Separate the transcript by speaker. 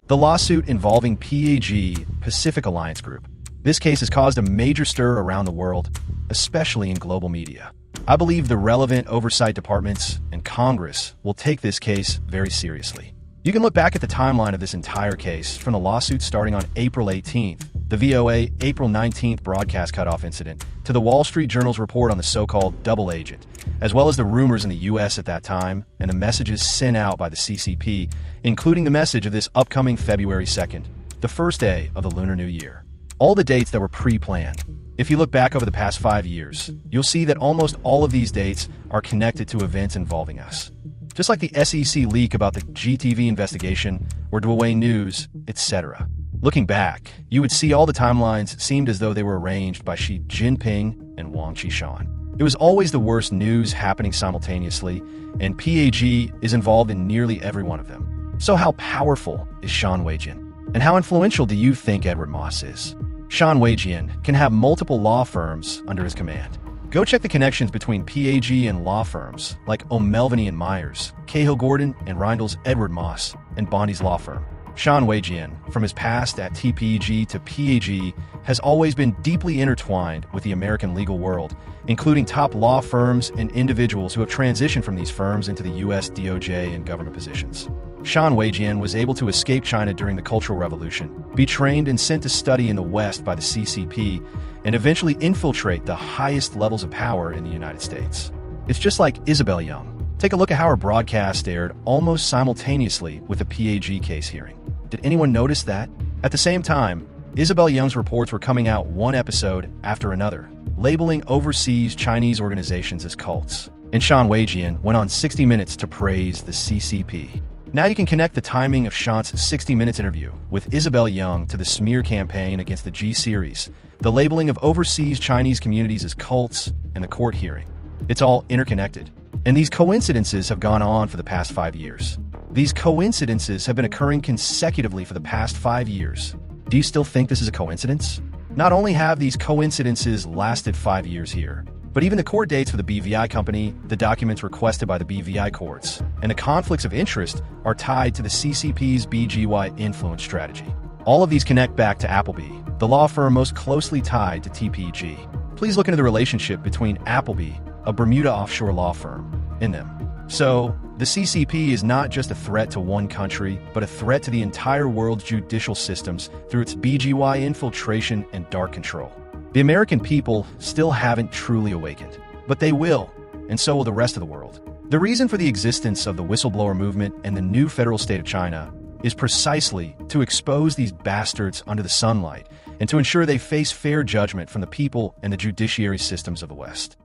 Speaker 1: The lawsuit involving PAG, Pacific Alliance Group. This case has caused a major stir around the world, especially in global media. I believe the relevant oversight departments and Congress will take this case very seriously. You can look back at the timeline of this entire case from the lawsuit starting on April 18th, the VOA April 19th broadcast cutoff incident, to the Wall Street Journal's report on the so-called double agent, as well as the rumors in the U.S. at that time and the messages sent out by the CCP, including the message of this upcoming February 2nd, the first day of the Lunar New Year. All the dates that were pre-planned. If you look back over the past 5 years, you'll see that almost all of these dates are connected to events involving us. Just like the SEC leak about the GTV investigation or Dwayne News, etc. Looking back, you would see all the timelines seemed as though they were arranged by Xi Jinping and Wang Qishan. It was always the worst news happening simultaneously, and PAG is involved in nearly every one of them. So how powerful is Sean Weijian? And how influential do you think Edward Moss is? Sean Weijian can have multiple law firms under his command. Go check the connections between PAG and law firms like O'Melveny and Myers, Cahill Gordon and Reindl's Edward Moss, and Bondi's law firm. Sean Weijian, from his past at TPG to PAG, has always been deeply intertwined with the American legal world, including top law firms and individuals who have transitioned from these firms into the U.S. DOJ and government positions. Sean Weijian was able to escape China during the Cultural Revolution, be trained and sent to study in the West by the CCP, and eventually infiltrate the highest levels of power in the United States. It's just like Isabel Young. Take a look at how her broadcast aired almost simultaneously with the PAG case hearing. Did anyone notice that? At the same time, Isabel Young's reports were coming out one episode after another, labeling overseas Chinese organizations as cults. And Sean Weijian went on 60 Minutes to praise the CCP. Now you can connect the timing of Sean's 60 Minutes interview with Isabel Young to the smear campaign against the G-series, the labeling of overseas Chinese communities as cults, and the court hearing. It's all interconnected. And these coincidences have gone on for the past 5 years. These coincidences have been occurring consecutively for the past 5 years. Do you still think this is a coincidence? Not only have these coincidences lasted 5 years here, but even the court dates for the BVI company, the documents requested by the BVI courts, and the conflicts of interest are tied to the CCP's BGY influence strategy. All of these connect back to Appleby, the law firm most closely tied to TPG. Please look into the relationship between Appleby, a Bermuda offshore law firm, in them. So, the CCP is not just a threat to one country, but a threat to the entire world's judicial systems through its BGY infiltration and dark control. The American people still haven't truly awakened, but they will, and so will the rest of the world. The reason for the existence of the whistleblower movement and the new federal state of China is precisely to expose these bastards under the sunlight and to ensure they face fair judgment from the people and the judiciary systems of the West.